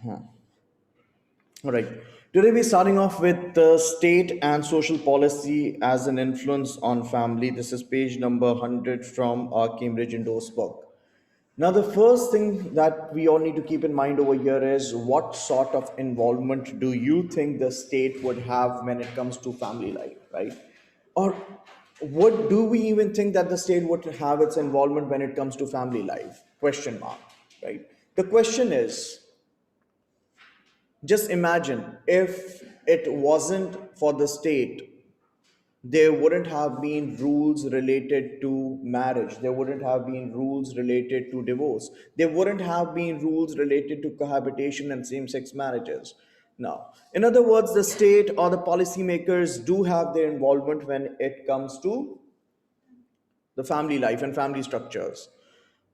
All right. Today we're starting off with state and social policy as an influence on family. This is page number 100 from our Cambridge endorsed book. Now, the first thing that we all need to keep in mind over here is what sort of involvement do you think the state would have when it comes to family life, right? Or what do we even think that the state would have its involvement when it comes to family life? Question mark, right? The question is, just imagine if it wasn't for the state, there wouldn't have been rules related to marriage. There wouldn't have been rules related to divorce. There wouldn't have been rules related to cohabitation and same sex marriages. Now, in other words, the state or the policymakers do have their involvement when it comes to the family life and family structures.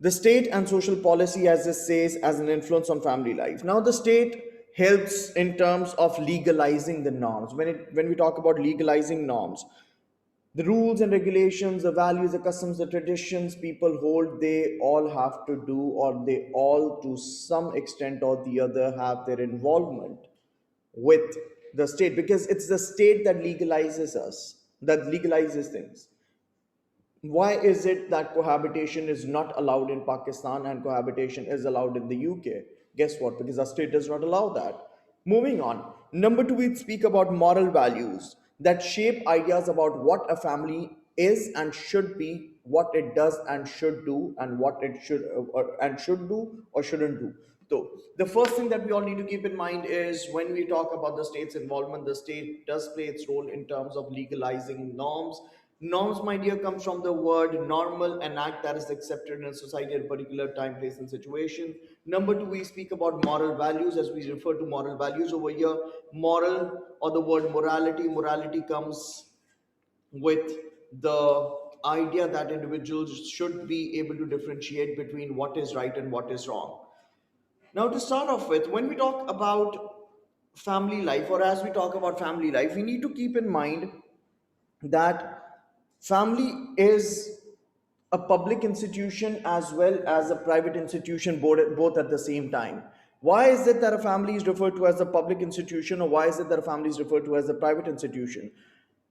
The state and social policy, as this says, as an influence on family life. Now, the state helps in terms of legalizing the norms. When we talk about legalizing norms, the rules and regulations, the values, the customs, the traditions people hold, they all have to do, or they all, to some extent or the other, have their involvement with the state, because it's the state that legalizes us, that legalizes things. Why is it that cohabitation is not allowed in Pakistan and cohabitation is allowed in the UK? Guess what? Because our state does not allow that. Moving on. Number two, we speak about moral values that shape ideas about what a family is and should be, what it does and should do, and what it should do or shouldn't do. So the first thing that we all need to keep in mind is when we talk about the state's involvement, the state does play its role in terms of legalizing norms. Norms, my dear, comes from the word normal, an act that is accepted in a society at a particular time, place, and situation. Number two, we speak about moral values as we refer to moral values over here. Moral, or the word morality, morality comes with the idea that individuals should be able to differentiate between what is right and what is wrong. Now, to start off with, when we talk about family life, or as we talk about family life, we need to keep in mind that family is a public institution as well as a private institution, both at the same time. Why is it that a family is referred to as a public institution, or why is it that a family is referred to as a private institution?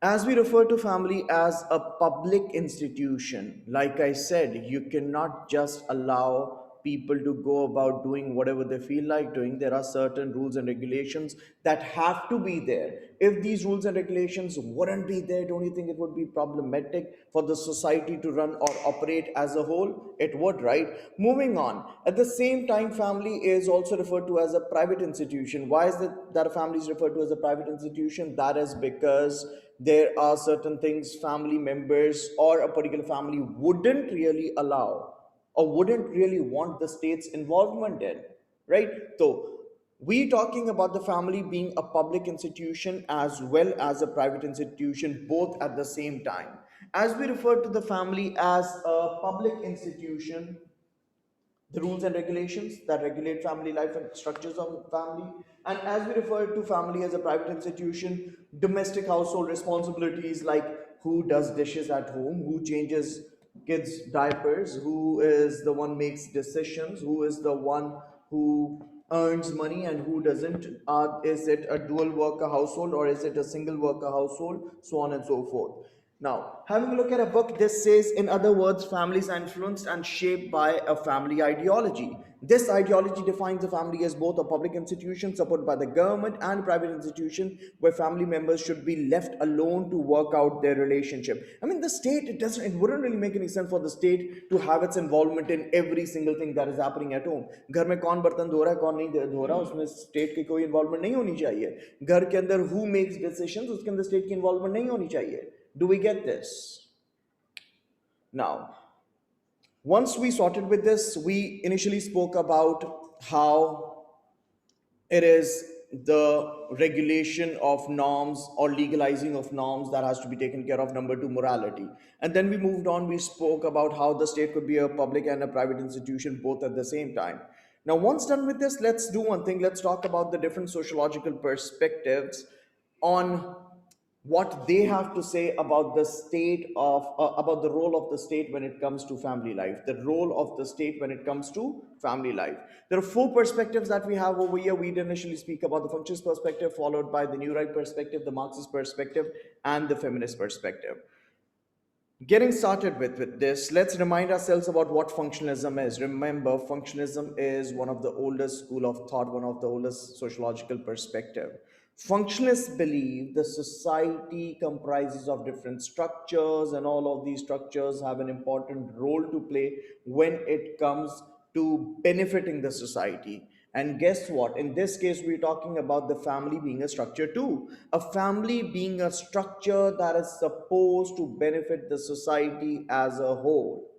As we refer to family as a public institution, like I said, you cannot just allow people to go about doing whatever they feel like doing. There are certain rules and regulations that have to be there. If these rules and regulations wouldn't be there, don't you think it would be problematic for the society to run or operate as a whole? It would, right? Moving on. At the same time, family is also referred to as a private institution. Why is it that a family is referred to as a private institution? That is because there are certain things family members or a particular family wouldn't really allow or wouldn't really want the state's involvement in, right? So we talking about the family being a public institution as well as a private institution, both at the same time. As we refer to the family as a public institution, the rules and regulations that regulate family life and structures of family. And as we refer to family as a private institution, domestic household responsibilities like who does dishes at home, who changes kids' diapers, who is the one makes decisions, who is the one who earns money and who doesn't. Is it a dual worker household or is it a single worker household? So on and so forth. Now, having a look at a book, this says, in other words, families are influenced and shaped by a family ideology. This ideology defines the family as both a public institution supported by the government and private institution where family members should be left alone to work out their relationship. I mean, the state, it wouldn't really make any sense for the state to have its involvement in every single thing that is happening at home. घर में कौन बर्तन धो रहा है कौन नहीं धो रहा उसमें स्टेट की कोई इन्वॉल्वमेंट नहीं होनी चाहिए. घर के अंदर who makes decisions उसके अंदर स्टेट की इन्वॉल्वमेंट नहीं होनी चाहिए. Do we get this? Now, once we sorted with this, we initially spoke about how it is the regulation of norms or legalizing of norms that has to be taken care of. Number two, morality. And then we moved on, we spoke about how the state could be a public and a private institution both at the same time. Now, once done with this, let's do one thing. Let's talk about the different sociological perspectives on what they have to say about the state of about the role of the state when it comes to family life, the role of the state when it comes to family life. There are four perspectives that we have over here. We'd initially speak about the functionist perspective, followed by the new right perspective, the Marxist perspective, and the feminist perspective. Getting started with this, let's remind ourselves about what functionalism is. Remember, functionalism is one of the oldest school of thought, one of the oldest sociological perspective. Functionalists believe the society comprises of different structures, and all of these structures have an important role to play when it comes to benefiting the society. And guess what? In this case, we're talking about the family being a structure too. A family being a structure that is supposed to benefit the society as a whole.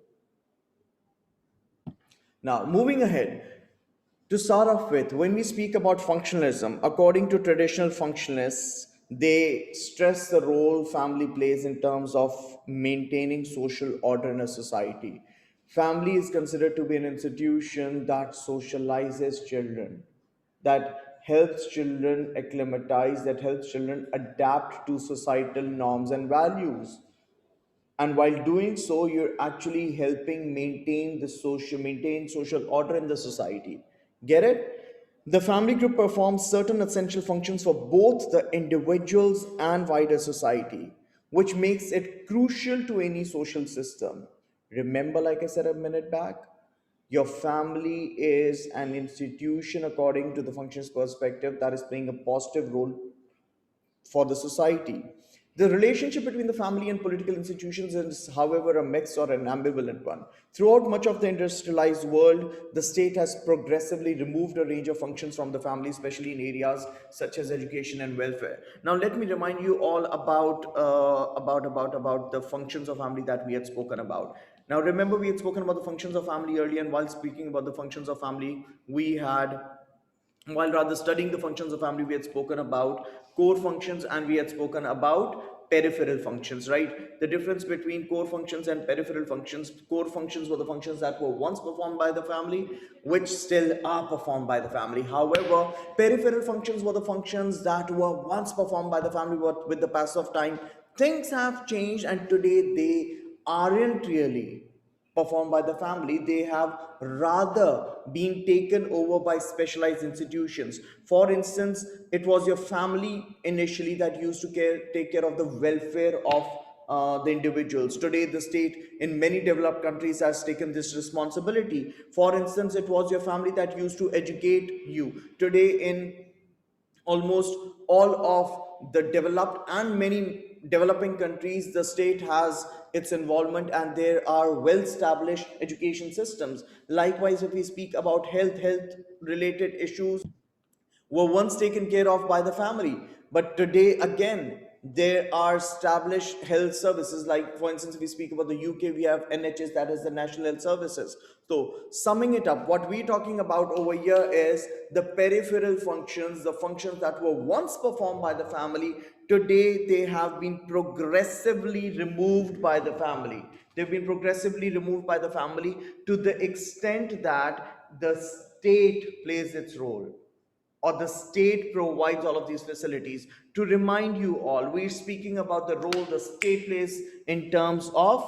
Now, moving ahead, to start off with, when we speak about functionalism, according to traditional functionalists, they stress the role family plays in terms of maintaining social order in a society. Family is considered to be an institution that socializes children, that helps children acclimatize, that helps children adapt to societal norms and values. And while doing so, you're actually helping maintain social order in the society. Get it? The family group performs certain essential functions for both the individuals and wider society, which makes it crucial to any social system. Remember, like I said a minute back, your family is an institution according to the functions perspective that is playing a positive role for the society. The relationship between the family and political institutions is, however, a mixed or an ambivalent one. Throughout much of the industrialized world, the state has progressively removed a range of functions from the family, especially in areas such as education and welfare. Now, let me remind you all about the functions of family that we had spoken about. Now, remember, we had spoken about the functions of family earlier, and while speaking about the functions of family, we had while rather studying the functions of family, we had spoken about core functions and we had spoken about peripheral functions, right? The difference between core functions and peripheral functions: core functions were the functions that were once performed by the family, which still are performed by the family. However, peripheral functions were the functions that were once performed by the family, but with the passage of time, things have changed, and today they aren't really performed by the family. They have rather been taken over by specialized institutions. For instance, it was your family initially that used to take care of the welfare of the individuals. Today, the state in many developed countries has taken this responsibility. For instance, it was your family that used to educate you. Today, in almost all of the developed and many developing countries, the state has its involvement and there are well established education systems. Likewise, if we speak about health related issues, were once taken care of by the family. But today, again, there are established health services. Like, for instance, if we speak about the UK, we have NHS, that is the National Health Services. So, summing it up, what we're talking about over here is the peripheral functions, the functions that were once performed by the family. Today, they have been progressively removed by the family. They've been progressively removed by the family to the extent that the state plays its role, or the state provides all of these facilities. To remind you all, we're speaking about the role the state plays in terms of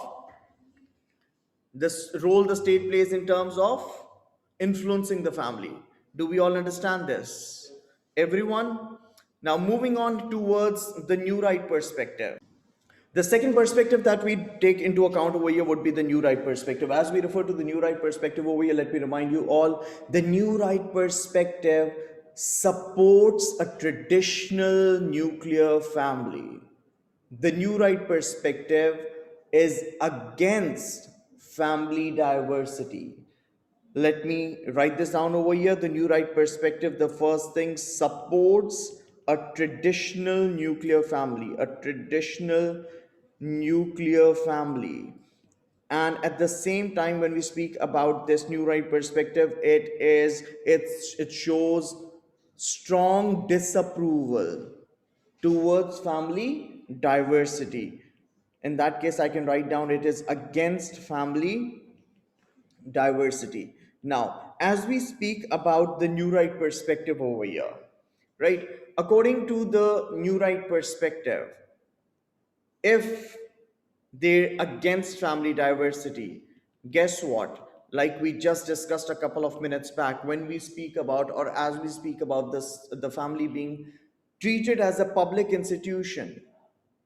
influencing the family. Do we all understand this? Everyone? Now, moving on towards the new right perspective. The second perspective that we take into account over here would be the new right perspective. As we refer to the new right perspective over here, let me remind you all, the new right perspective supports a traditional nuclear family. The new right perspective is against family diversity. Let me write this down over here. The new right perspective, the first thing, supports a traditional nuclear family, a traditional nuclear family. And at the same time, when we speak about this new right perspective, it shows strong disapproval towards family diversity. In that case, I can write down it is against family diversity. Now, as we speak about the new right perspective over here, right? According to the new right perspective, If they're against family diversity, guess what? Like we just discussed a couple of minutes back, when we speak about, or as we speak about this, the family being treated as a public institution,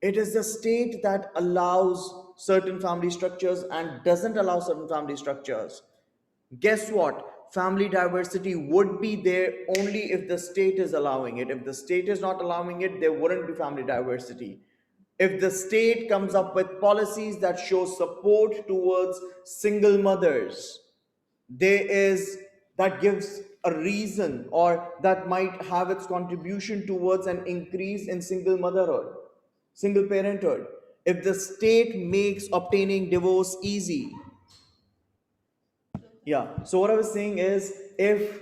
it is the state that allows certain family structures and doesn't allow certain family structures. Guess what? Family diversity would be there only if the state is allowing it. If the state is not allowing it, there wouldn't be family diversity. If the state comes up with policies that show support towards single mothers, there is that gives a reason, or that might have its contribution towards an increase in single motherhood, single parenthood. If the state makes obtaining divorce easy, yeah. So what I was saying is, if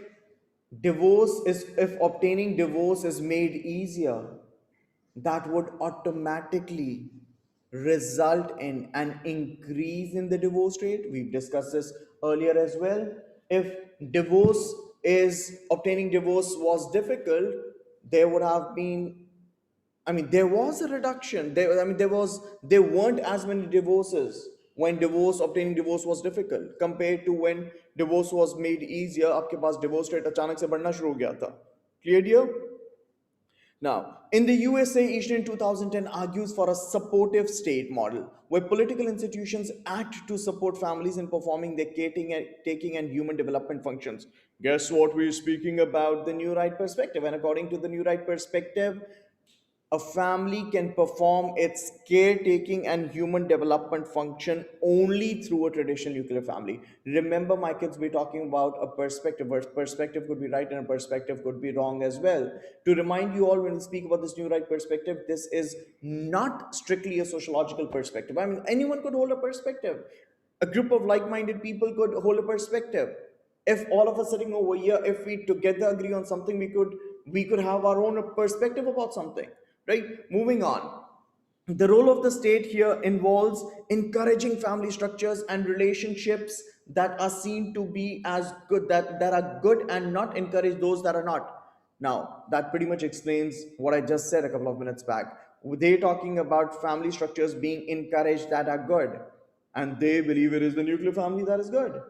obtaining divorce is made easier, that would automatically result in an increase in the divorce rate. We've discussed this earlier as well. If divorce is obtaining divorce was difficult, there would have been, I mean, there was a reduction. There weren't as many divorces when obtaining divorce was difficult compared to when divorce was made easier. आपके पास divorce rate अचानक से बढ़ना शुरू हो गया था. Clear, dear? Now, in the USA, Eastern in 2010 argues for a supportive state model where political institutions act to support families in performing their taking and human development functions. Guess what? We're speaking about the New Right perspective. And according to the New Right perspective, a family can perform its caretaking and human development function only through a traditional nuclear family. Remember, my kids, we're talking about a perspective. Where perspective could be right and a perspective could be wrong as well. To remind you all, when we speak about this new right perspective, this is not strictly a sociological perspective. I mean, anyone could hold a perspective. A group of like-minded people could hold a perspective. If all of us sitting over here, if we together agree on something, we could have our own perspective about something, right? Moving on, the role of the state here involves encouraging family structures and relationships that are seen to be as good, that are good, and not encourage those that are not. Now that pretty much explains what I just said a couple of minutes back. They're talking about family structures being encouraged that are good, and they believe it is the nuclear family that is good.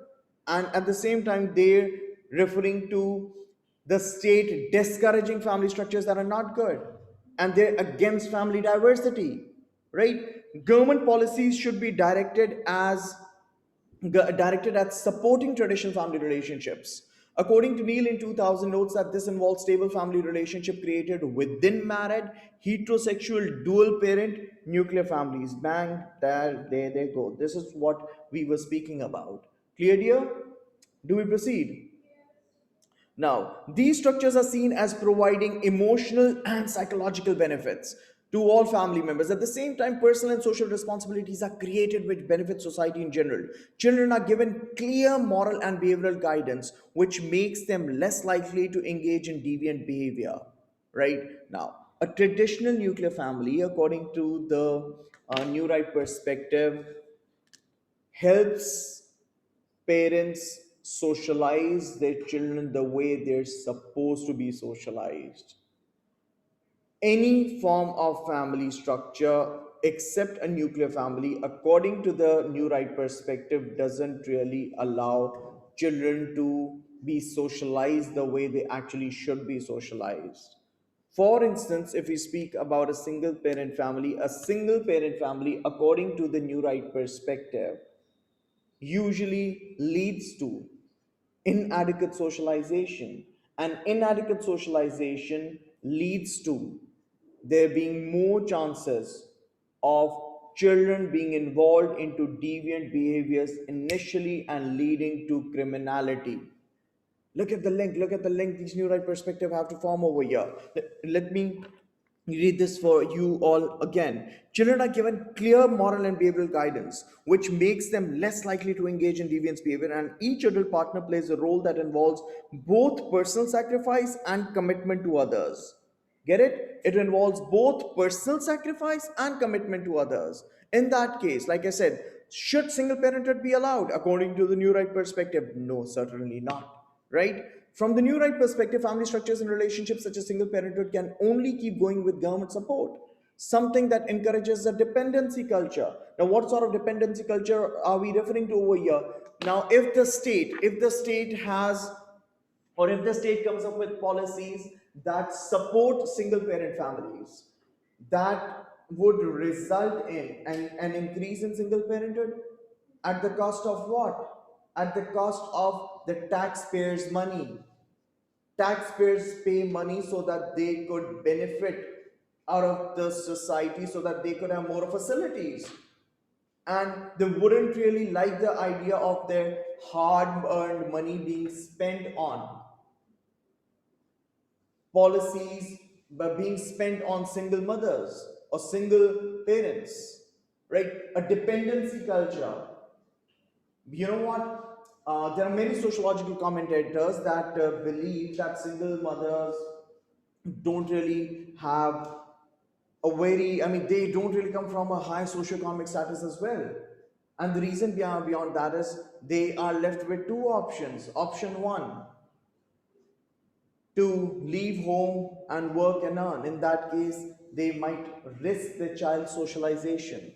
And at the same time, they're referring to the state discouraging family structures that are not good, and they're against family diversity, right? Government policies should be directed at supporting traditional family relationships. According to Neil in 2000, notes that this involves stable family relationship created within married, heterosexual, dual parent, nuclear families. Bang, there they go. This is what we were speaking about. Clear, dear? Do we proceed? Now, these structures are seen as providing emotional and psychological benefits to all family members. At the same time, personal and social responsibilities are created which benefit society in general. Children are given clear moral and behavioral guidance, which makes them less likely to engage in deviant behavior. Right now, a traditional nuclear family, according to the New Right perspective, helps parents socialize their children the way they're supposed to be socialized. Any form of family structure except a nuclear family, according to the new right perspective, doesn't really allow children to be socialized the way they actually should be socialized. For instance, if we speak about a single parent family, according to the new right perspective, usually leads to inadequate socialization. And inadequate socialization leads to there being more chances of children being involved into deviant behaviors initially and leading to criminality. Look at the link these new right perspective have to form over here. Let me read this for you all again. Children are given clear moral and behavioral guidance, which makes them less likely to engage in deviant behavior, and each adult partner plays a role that involves both personal sacrifice and commitment to others. Get it? It involves both personal sacrifice and commitment to others. In that case, like I said, should single parenthood be allowed according to the new right perspective? No, certainly not. Right? From the new right perspective, family structures and relationships such as single parenthood can only keep going with government support. something that encourages a dependency culture. Now, what sort of dependency culture are we referring to over here? Now, if the state has, or if the state comes up with policies that support single parent families, that would result in an increase in single parenthood at the cost of what? At the cost of the taxpayers' money. Taxpayers pay money so that they could benefit out of the society, so that they could have more facilities, and they wouldn't really like the idea of their hard earned money being spent on policies, by being spent on single mothers or single parents, right? A dependency culture. You know what? There are many sociological commentators that believe that single mothers don't really have a very, I mean, they don't really come from a high socioeconomic status as well. And the reason beyond that is they are left with two options. Option one, to leave home and work and earn. In that case, they might risk their child's socialization.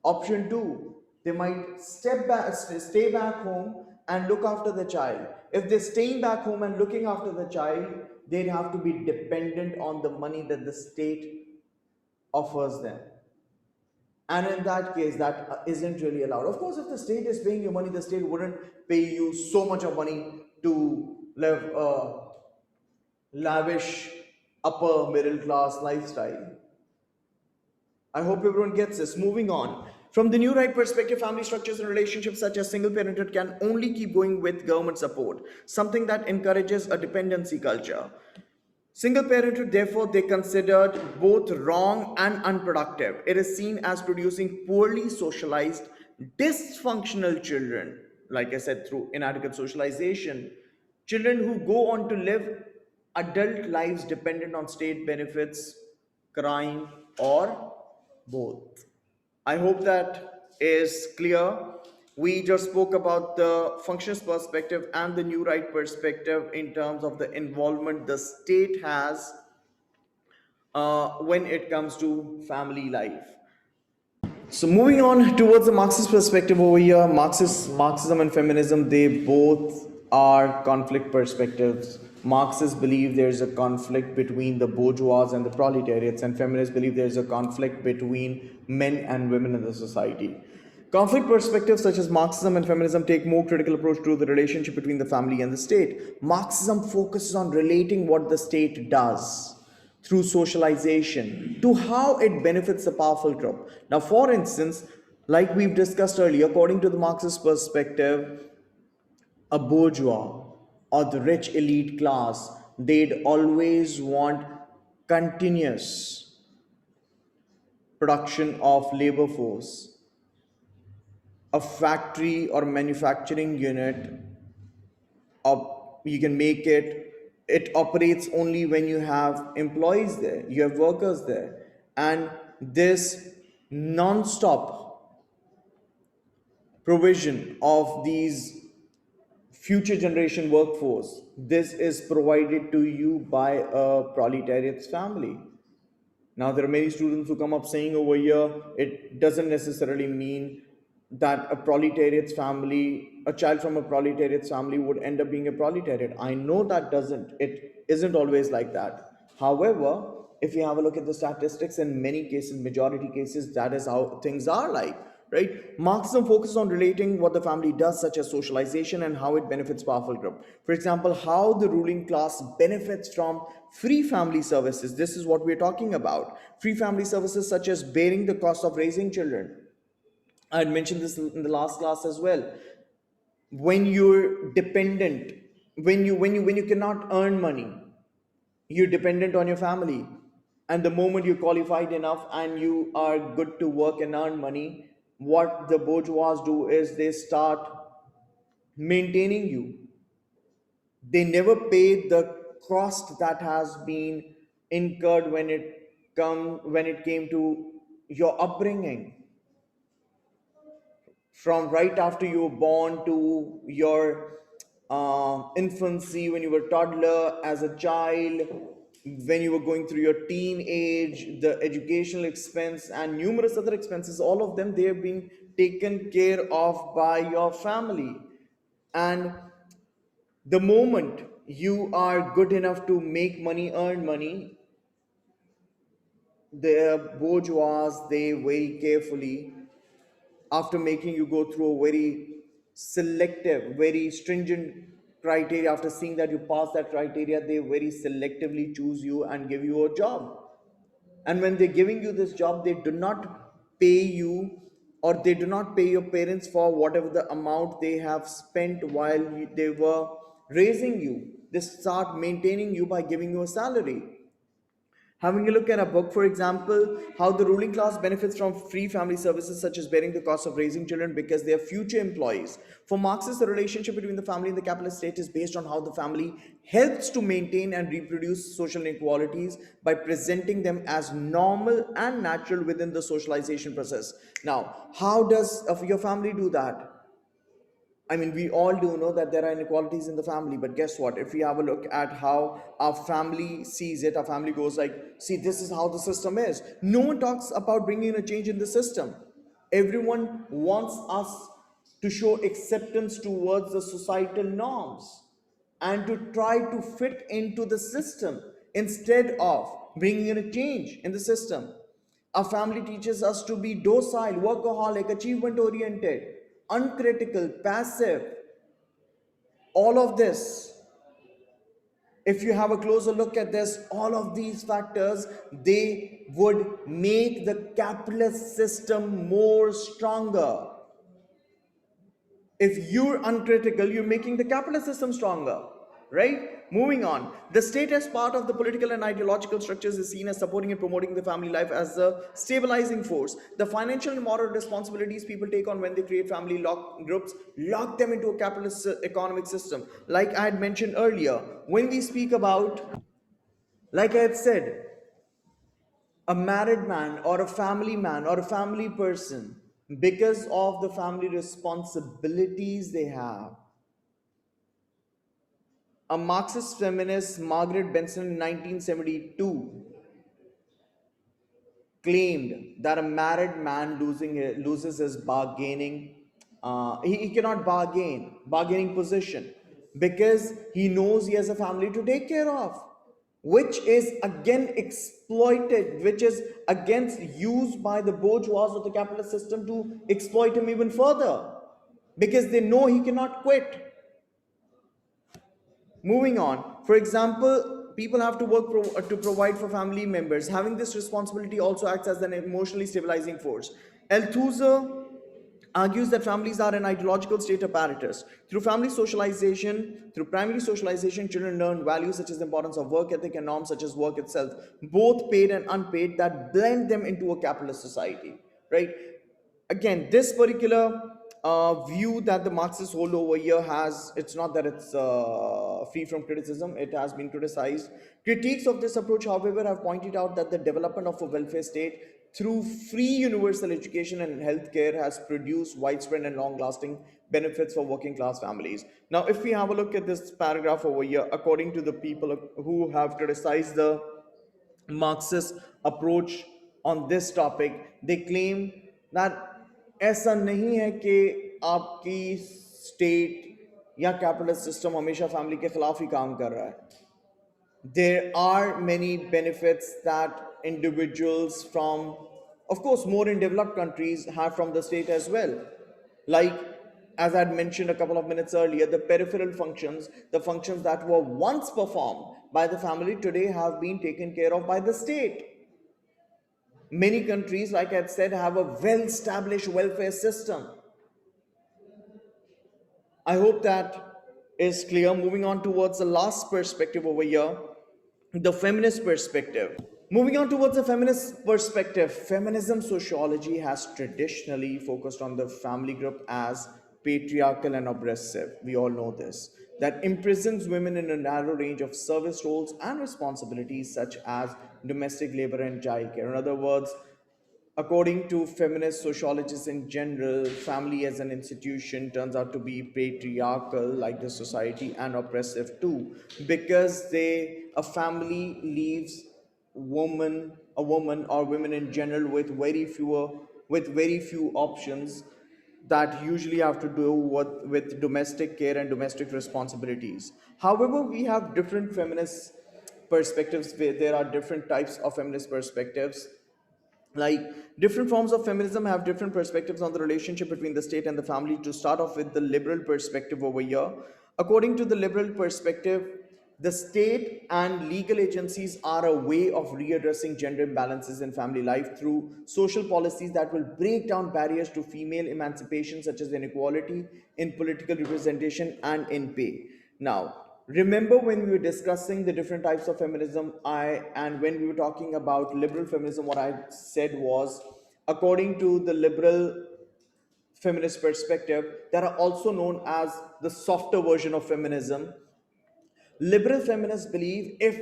Option two, they might stay back home and look after the child. If they're staying back home and looking after the child, they'd have to be dependent on the money that the state offers them. And in that case, that isn't really allowed. Of course, if the state is paying you money, the state wouldn't pay you so much of money to live a lavish upper middle class lifestyle. I hope everyone gets this. Moving on. From the new right perspective, family structures and relationships such as single parenthood can only keep going with government support, something that encourages a dependency culture. Single parenthood, therefore, they considered both wrong and unproductive. It is seen as producing poorly socialized, dysfunctional children, like I said, through inadequate socialization. Children who go on to live adult lives dependent on state benefits, crime, or both. I hope that is clear. We just spoke about the functionist perspective and the new right perspective in terms of the involvement the state has when it comes to family life. So moving on towards the Marxist perspective over here, Marxism and feminism, they both are conflict perspectives. Marxists believe there is a conflict between the bourgeois and the proletariats, and feminists believe there is a conflict between men and women in the society. Conflict perspectives such as Marxism and feminism take more critical approach to the relationship between the family and the state. Marxism focuses on relating what the state does through socialization to how it benefits the powerful group. Now, for instance, like we've discussed earlier, according to the Marxist perspective, a bourgeois or the rich elite class, they'd always want continuous production of labor force. A factory or manufacturing unit, you can make it operates only when you have employees there, you have workers there, and this non-stop provision of these future generation workforce, this is provided to you by a proletariat's family. Now, there are many students who come up saying over here, it doesn't necessarily mean that a proletariat's family, a child from a proletariat's family would end up being a proletariat. I know that doesn't, it isn't always like that. However, if you have a look at the statistics, in many cases, majority cases, that is how things are like, right? Marxism focuses on relating what the family does, such as socialization and how it benefits powerful group. For example, how the ruling class benefits from free family services. This is what we're talking about. Free family services such as bearing the cost of raising children. I had mentioned this in the last class as well. When you're dependent, when you cannot earn money, you're dependent on your family, and the moment you're qualified enough and you are good to work and earn money, what the bourgeois do is they start maintaining you. They never pay the cost that has been incurred when it came to your upbringing, from right after you were born to your infancy, when you were toddler, as a child, when you were going through your teenage, the educational expense and numerous other expenses, all of them, they have been taken care of by your family. And the moment you are good enough to make money, earn money, the bourgeois, they very carefully, after making you go through a very selective, very stringent criteria, after seeing that you pass that criteria, they very selectively choose you and give you a job. And when they're giving you this job, they do not pay you, or they do not pay your parents for whatever the amount they have spent while they were raising you. They start maintaining you by giving you a salary. Having a look at a book, for example, how the ruling class benefits from free family services such as bearing the cost of raising children because they are future employees. For Marxists, the relationship between the family and the capitalist state is based on how the family helps to maintain and reproduce social inequalities by presenting them as normal and natural within the socialization process. Now, how does your family do that? I mean, we all do know that there are inequalities in the family, but guess what? If we have a look at how our family sees it, our family goes like, see, this is how the system is. No one talks about bringing a change in the system. Everyone wants us to show acceptance towards the societal norms and to try to fit into the system instead of bringing in a change in the system. Our family teaches us to be docile, workaholic, achievement oriented, uncritical, passive. All of this, if you have a closer look at this, all of these factors, they would make the capitalist system more stronger. If you're uncritical, you're making the capitalist system stronger, right? Moving on, the state as part of the political and ideological structures is seen as supporting and promoting the family life as a stabilizing force. The financial and moral responsibilities people take on when they create family lock groups lock them into a capitalist economic system. Like I had mentioned earlier, when we speak about, like I had said, a married man or a family man or a family person, because of the family responsibilities they have. A Marxist feminist, Margaret Benson, in 1972, claimed that a married man loses his he cannot bargaining position, because he knows he has a family to take care of, which is again exploited, which is against used by the bourgeois of the capitalist system to exploit him even further, because they know he cannot quit. Moving on, for example, people have to work to provide for family members. Having this responsibility also acts as an emotionally stabilizing force. Althusser argues that families are an ideological state apparatus. Through family socialization, through primary socialization, children learn values such as the importance of work ethic and norms such as work itself, both paid and unpaid, that blend them into a capitalist society, right? Again, this particular view that the Marxists hold over here has, it's not that it's free from criticism, it has been criticized. Critiques of this approach, however, have pointed out that the development of a welfare state through free universal education and healthcare has produced widespread and long lasting benefits for working class families. Now, if we have a look at this paragraph over here, according to the people who have criticized the Marxist approach on this topic, they claim that ऐसा नहीं है कि आपकी state या capitalist system हमेशा family के खिलाफ ही काम कर रहा है. There are many benefits that individuals from, of course, more in developed countries have from the state as well. Like, as I had mentioned a couple of minutes earlier, the peripheral functions, the functions that were once performed by the family today have been taken care of by the state. Many countries, like I had said, have a well established welfare system. I hope that is clear. Moving on towards the last perspective over here, the feminist perspective. Moving on towards the feminist perspective, feminism sociology has traditionally focused on the family group as patriarchal and oppressive. We all know this. That imprisons women in a narrow range of service roles and responsibilities such as domestic labor and childcare. In other words, according to feminist sociologists in general, family as an institution turns out to be patriarchal, like the society, and oppressive too, because they a family leaves a woman or women in general with very few options that usually have to do with domestic care and domestic responsibilities. However, we have different feminist perspectives where there are different types of feminist perspectives. Like, different forms of feminism have different perspectives on the relationship between the state and the family. To start off with the liberal perspective over here, according to the liberal perspective, the state and legal agencies are a way of readdressing gender imbalances in family life through social policies that will break down barriers to female emancipation, such as inequality in political representation and in pay. Now, remember when we were discussing the different types of feminism, and when we were talking about liberal feminism, what I said was, according to the liberal feminist perspective, that are also known as the softer version of feminism. Liberal feminists believe if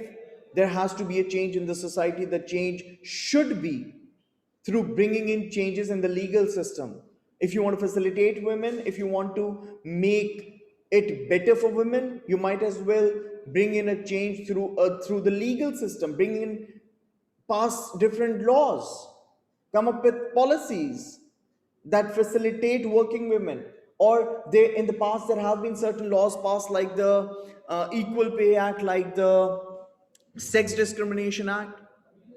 there has to be a change in the society, the change should be through bringing in changes in the legal system. If you want to facilitate women, if you want to make it better for women, you might as well bring in a change through the legal system, bring in, pass different laws, come up with policies that facilitate working women. Or they, in the past there have been certain laws passed, like the equal pay act, like the sex discrimination act,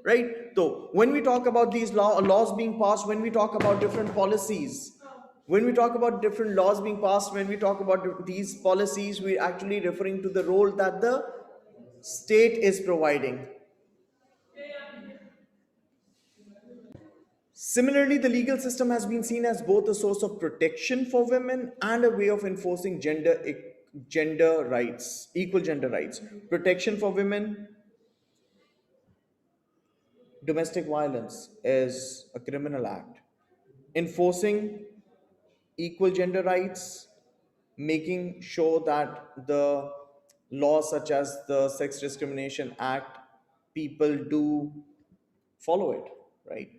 right? So when we talk about these laws being passed, when we talk about different policies, when we talk about different laws being passed, when we talk about these policies, we're actually referring to the role that the state is providing. Similarly, the legal system has been seen as both a source of protection for women and a way of enforcing gender rights, equal gender rights. Protection for women, domestic violence is a criminal act. Enforcing equal gender rights, making sure that the laws such as the Sex Discrimination Act, people do follow it, right?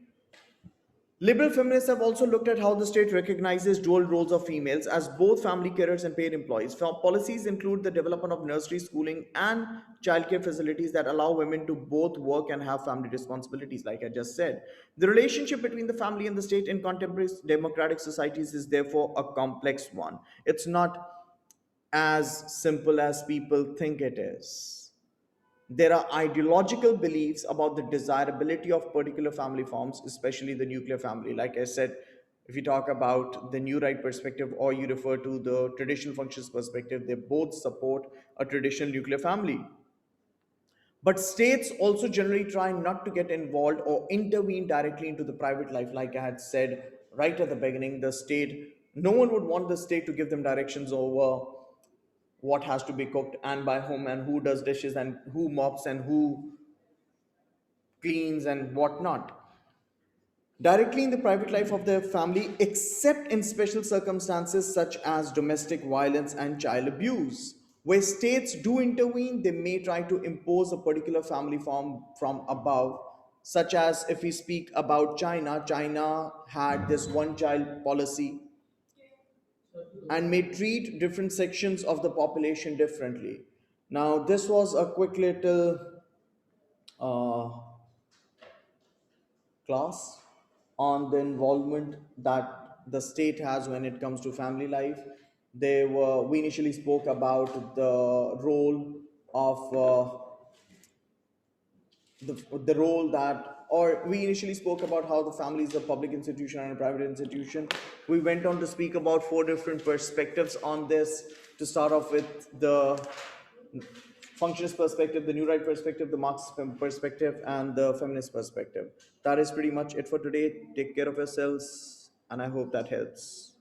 Liberal feminists have also looked at how the state recognizes dual roles of females as both family carers and paid employees. Policies include the development of nursery, schooling, and childcare facilities that allow women to both work and have family responsibilities, like I just said. The relationship between the family and the state in contemporary democratic societies is therefore a complex one. It's not as simple as people think it is. There are ideological beliefs about the desirability of particular family forms, especially the nuclear family. Like I said, if you talk about the new right perspective or you refer to the traditional functions perspective, they both support a traditional nuclear family. But states also generally try not to get involved or intervene directly into the private life. Like I had said right at the beginning, the state, no one would want the state to give them directions over what has to be cooked and by whom, and who does dishes and who mops and who cleans and whatnot directly in the private life of their family, except in special circumstances such as domestic violence and child abuse. Where states do intervene, they may try to impose a particular family form from above, such as if we speak about China. China had this one child policy and may treat different sections of the population differently. Now, this was a quick little uh, class on the involvement that the state has when it comes to family life. We initially spoke about the role of the role that, or we initially spoke about how the family is a public institution and a private institution. We went on to speak about four different perspectives on this. To start off with the functionist perspective, the new right perspective, the Marxist perspective, and the feminist perspective. That is pretty much it for today. Take care of yourselves, and I hope that helps.